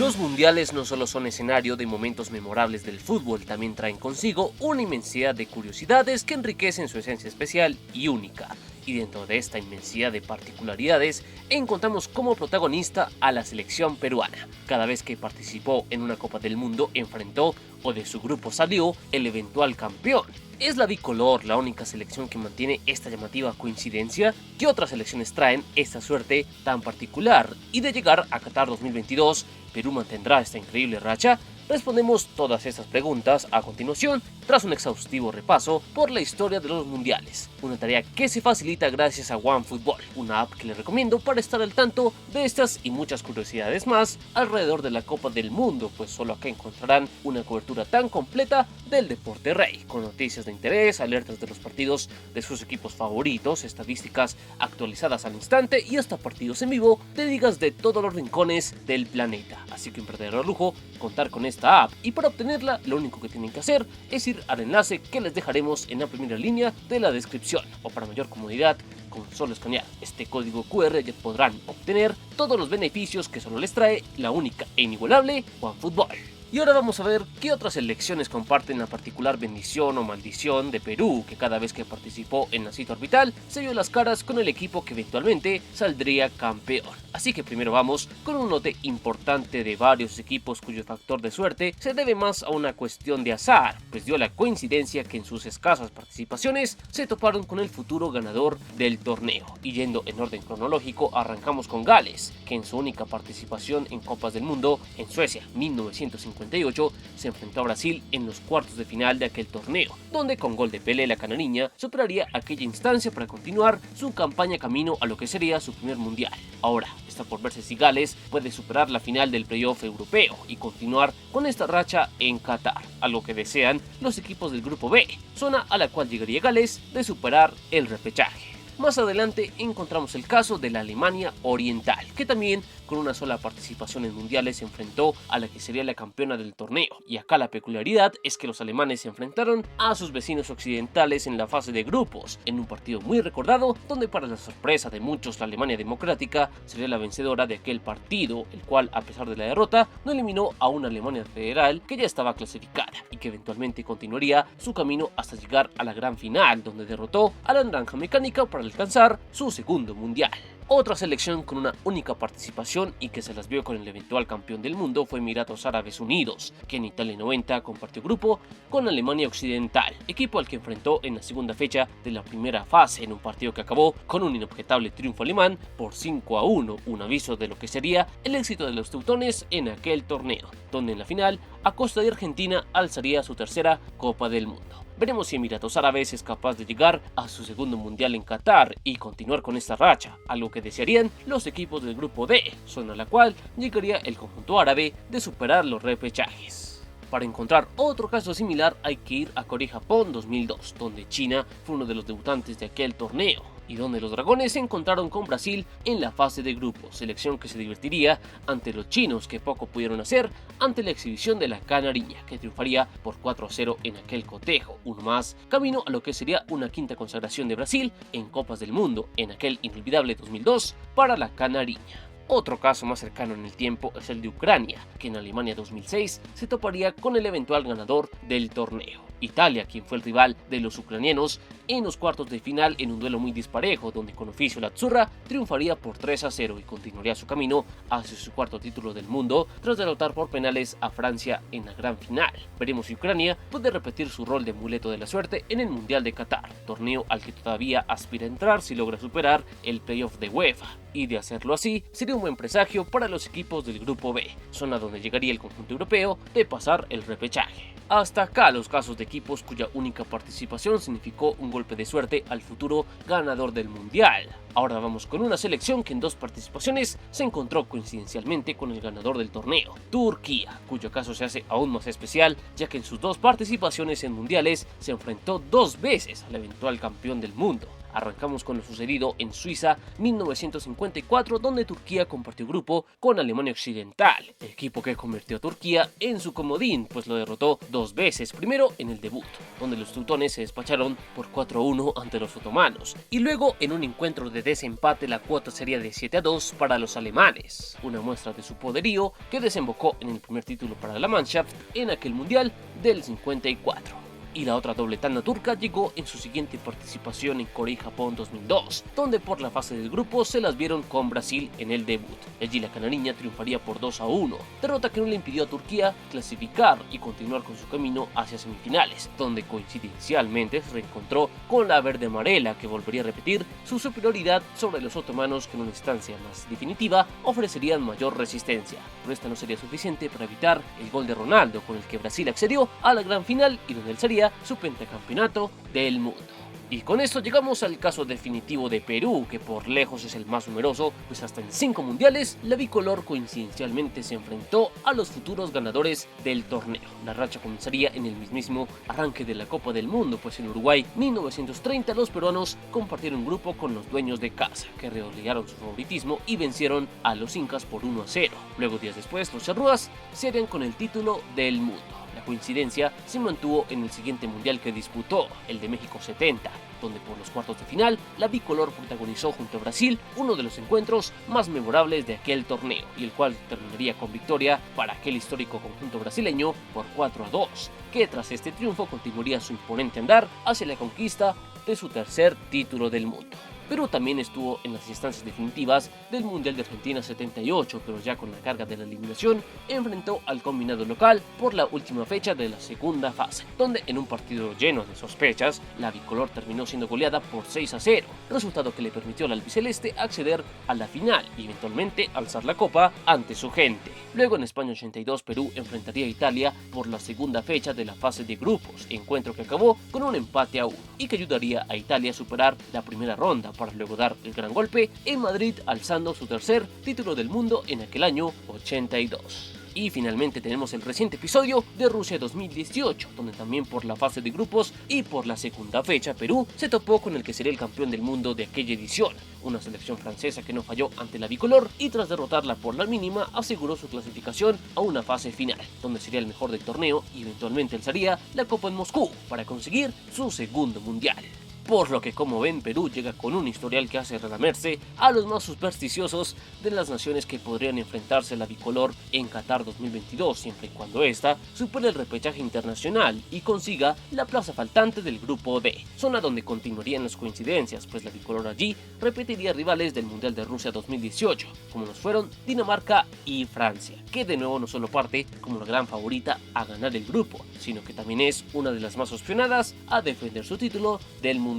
Los mundiales no solo son escenario de momentos memorables del fútbol, también traen consigo una inmensidad de curiosidades que enriquecen su esencia especial y única. Y dentro de esta inmensidad de particularidades, encontramos como protagonista a la selección peruana. Cada vez que participó en una Copa del Mundo, enfrentó o de su grupo salió el eventual campeón. ¿Es la bicolor la única selección que mantiene esta llamativa coincidencia? ¿Qué otras selecciones traen esta suerte tan particular? Y de llegar a Qatar 2022, ¿Perú mantendrá esta increíble racha? Respondemos todas estas preguntas a continuación, tras un exhaustivo repaso por la historia de los mundiales. Una tarea que se facilita gracias a OneFootball, una app que les recomiendo para estar al tanto de estas y muchas curiosidades más alrededor de la Copa del Mundo, pues solo acá encontrarán una cobertura tan completa del deporte rey, con noticias de interés, alertas de los partidos de sus equipos favoritos, estadísticas actualizadas al instante y hasta partidos en vivo de ligas de todos los rincones del planeta. Así que un verdadero lujo contar con esta app, y para obtenerla lo único que tienen que hacer es ir al enlace que les dejaremos en la primera línea de la descripción, o para mayor comodidad, con solo escanear este código QR ya podrán obtener todos los beneficios que solo les trae la única e inigualable OneFootball. Y ahora vamos a ver qué otras selecciones comparten la particular bendición o maldición de Perú, que cada vez que participó en la cita orbital se vio las caras con el equipo que eventualmente saldría campeón. Así que primero vamos con un lote importante de varios equipos cuyo factor de suerte se debe más a una cuestión de azar, pues dio la coincidencia que en sus escasas participaciones se toparon con el futuro ganador del torneo. Y yendo en orden cronológico, arrancamos con Gales, que en su única participación en Copas del Mundo en Suecia 1958 se enfrentó a Brasil en los cuartos de final de aquel torneo, donde con gol de Pelé la canariña superaría aquella instancia para continuar su campaña camino a lo que sería su primer mundial. Ahora está por verse si Gales puede superar la final del playoff europeo y continuar con esta racha en Qatar, algo que desean los equipos del grupo B, zona a la cual llegaría Gales de superar el repechaje. Más adelante encontramos el caso de la Alemania Oriental, que también con una sola participación en mundiales se enfrentó a la que sería la campeona del torneo, y acá la peculiaridad es que los alemanes se enfrentaron a sus vecinos occidentales en la fase de grupos, en un partido muy recordado, donde para la sorpresa de muchos la Alemania democrática sería la vencedora de aquel partido, el cual a pesar de la derrota no eliminó a una Alemania federal que ya estaba clasificada y que eventualmente continuaría su camino hasta llegar a la gran final, donde derrotó a la Naranja Mecánica para alcanzar su segundo mundial. Otra selección con una única participación y que se las vio con el eventual campeón del mundo fue Emiratos Árabes Unidos, que en Italia 90 compartió grupo con Alemania Occidental, equipo al que enfrentó en la segunda fecha de la primera fase en un partido que acabó con un inobjetable triunfo alemán por 5-1, un aviso de lo que sería el éxito de los teutones en aquel torneo, donde en la final a costa de Argentina alzaría su tercera Copa del Mundo. Veremos si Emiratos Árabes es capaz de llegar a su segundo mundial en Qatar y continuar con esta racha, algo que desearían los equipos del grupo D, zona a la cual llegaría el conjunto árabe de superar los repechajes. Para encontrar otro caso similar hay que ir a Corea-Japón 2002, donde China fue uno de los debutantes de aquel torneo, y donde los dragones se encontraron con Brasil en la fase de grupos, selección que se divertiría ante los chinos, que poco pudieron hacer ante la exhibición de la canariña, que triunfaría por 4-0 en aquel cotejo, uno más camino a lo que sería una quinta consagración de Brasil en Copas del Mundo en aquel inolvidable 2002 para la canariña. Otro caso más cercano en el tiempo es el de Ucrania, que en Alemania 2006 se toparía con el eventual ganador del torneo, Italia, quien fue el rival de los ucranianos en los cuartos de final en un duelo muy disparejo, donde con oficio la Azzurra triunfaría por 3-0 y continuaría su camino hacia su cuarto título del mundo tras derrotar por penales a Francia en la gran final. Veremos si Ucrania puede repetir su rol de amuleto de la suerte en el Mundial de Qatar, torneo al que todavía aspira a entrar si logra superar el playoff de UEFA, y de hacerlo así sería un buen presagio para los equipos del grupo B, zona donde llegaría el conjunto europeo de pasar el repechaje. Hasta acá los casos de equipos cuya única participación significó un golpe de suerte al futuro ganador del mundial. Ahora vamos con una selección que en dos participaciones se encontró coincidencialmente con el ganador del torneo, Turquía, cuyo caso se hace aún más especial, ya que en sus dos participaciones en mundiales se enfrentó dos veces al eventual campeón del mundo. Arrancamos con lo sucedido en Suiza 1954, donde Turquía compartió grupo con Alemania Occidental, equipo que convirtió a Turquía en su comodín, pues lo derrotó 2 veces, primero en el debut, donde los teutones se despacharon por 4-1 ante los otomanos, y luego en un encuentro de desempate la cuota sería de 7-2 para los alemanes, una muestra de su poderío que desembocó en el primer título para la Mannschaft en aquel mundial del 54. Y la otra doble tanda turca llegó en su siguiente participación en Corea y Japón 2002, donde por la fase del grupo se las vieron con Brasil en el debut. Allí la canariña triunfaría por 2-1, derrota que no le impidió a Turquía clasificar y continuar con su camino hacia semifinales, donde coincidencialmente se reencontró con la verde amarela, que volvería a repetir su superioridad sobre los otomanos, que en una instancia más definitiva ofrecerían mayor resistencia, pero esta no sería suficiente para evitar el gol de Ronaldo, con el que Brasil accedió a la gran final y donde él sería su pentacampeonato del mundo. Y con esto llegamos al caso definitivo de Perú, que por lejos es el más numeroso, pues hasta en 5 mundiales la bicolor coincidencialmente se enfrentó a los futuros ganadores del torneo. La racha comenzaría en el mismísimo arranque de la Copa del Mundo, pues en Uruguay 1930 los peruanos compartieron grupo con los dueños de casa, que redoblaron su favoritismo y vencieron a los incas por 1-0. Luego, días después, los charrúas se harían con el título del mundo. La coincidencia se mantuvo en el siguiente mundial que disputó, el de México 70, donde por los cuartos de final la bicolor protagonizó junto a Brasil uno de los encuentros más memorables de aquel torneo, y el cual terminaría con victoria para aquel histórico conjunto brasileño por 4-2, que tras este triunfo continuaría su imponente andar hacia la conquista de su tercer título del mundo. Perú también estuvo en las instancias definitivas del Mundial de Argentina 78, pero ya con la carga de la eliminación enfrentó al combinado local por la última fecha de la segunda fase, donde en un partido lleno de sospechas, la bicolor terminó siendo goleada por 6-0, resultado que le permitió al albiceleste acceder a la final y eventualmente alzar la copa ante su gente. Luego en España 82 Perú enfrentaría a Italia por la segunda fecha de la fase de grupos, encuentro que acabó con un empate a 1 y que ayudaría a Italia a superar la primera ronda, para luego dar el gran golpe en Madrid, alzando su tercer título del mundo en aquel año 82. Y finalmente tenemos el reciente episodio de Rusia 2018, donde también por la fase de grupos y por la segunda fecha Perú se topó con el que sería el campeón del mundo de aquella edición, una selección francesa que no falló ante la bicolor y tras derrotarla por la mínima aseguró su clasificación a una fase final, donde sería el mejor del torneo y eventualmente alzaría la copa en Moscú para conseguir su segundo mundial. Por lo que, como ven, Perú llega con un historial que hace relamerse a los más supersticiosos de las naciones que podrían enfrentarse a la bicolor en Qatar 2022, siempre y cuando ésta supere el repechaje internacional y consiga la plaza faltante del grupo D, zona donde continuarían las coincidencias, pues la bicolor allí repetiría rivales del Mundial de Rusia 2018, como nos fueron Dinamarca y Francia, que de nuevo no solo parte como la gran favorita a ganar el grupo, sino que también es una de las más opcionadas a defender su título del Mundial.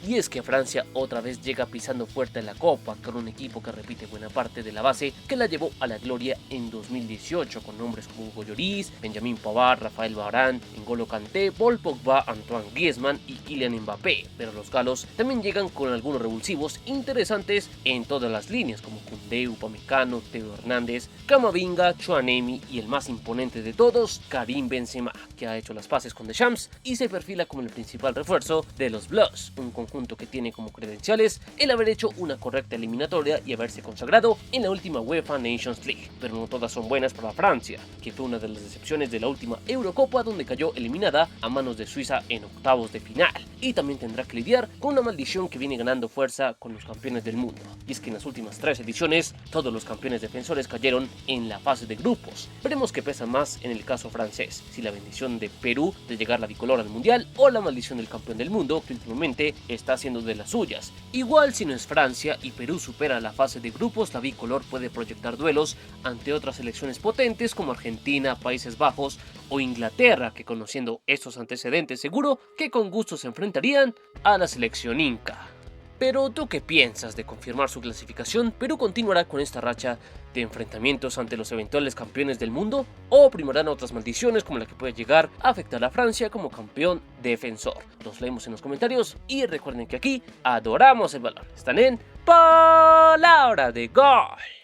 Y es que Francia otra vez llega pisando fuerte en la Copa, con un equipo que repite buena parte de la base que la llevó a la gloria en 2018, con nombres como Hugo Lloris, Benjamin Pavard, Rafael Varane, N'Golo Kanté, Paul Pogba, Antoine Griezmann y Kylian Mbappé, pero los galos también llegan con algunos revulsivos interesantes en todas las líneas, como Koundé, Upamecano, Theo Hernández, Camavinga, Tchouaméni y el más imponente de todos, Karim Benzema, que ha hecho las paces con Deschamps y se perfila como el principal refuerzo de los Blues, un conjunto que tiene como credenciales el haber hecho una correcta eliminatoria y haberse consagrado en la última UEFA Nations League, pero no todas son buenas para Francia, que fue una de las decepciones de la última Eurocopa, donde cayó eliminada a manos de Suiza en octavos de final, y también tendrá que lidiar con una maldición que viene ganando fuerza con los campeones del mundo, y es que en las últimas 3 ediciones todos los campeones defensores cayeron en la fase de grupos. Veremos qué pesa más en el caso francés, si la bendición de Perú de llegar la bicolor al mundial o la maldición del campeón del mundo, que últimamente está haciendo de las suyas. Igual, si no es Francia y Perú supera la fase de grupos, la bicolor puede proyectar duelos ante otras selecciones potentes como Argentina, Países Bajos o Inglaterra, que conociendo estos antecedentes seguro que con gusto se enfrentarían a la selección inca. Pero ¿tú qué piensas de confirmar su clasificación? ¿Perú continuará con esta racha de enfrentamientos ante los eventuales campeones del mundo? ¿O primarán otras maldiciones como la que puede llegar a afectar a Francia como campeón defensor? Los leemos en los comentarios y recuerden que aquí adoramos el balón. Están en Palabra de Gol.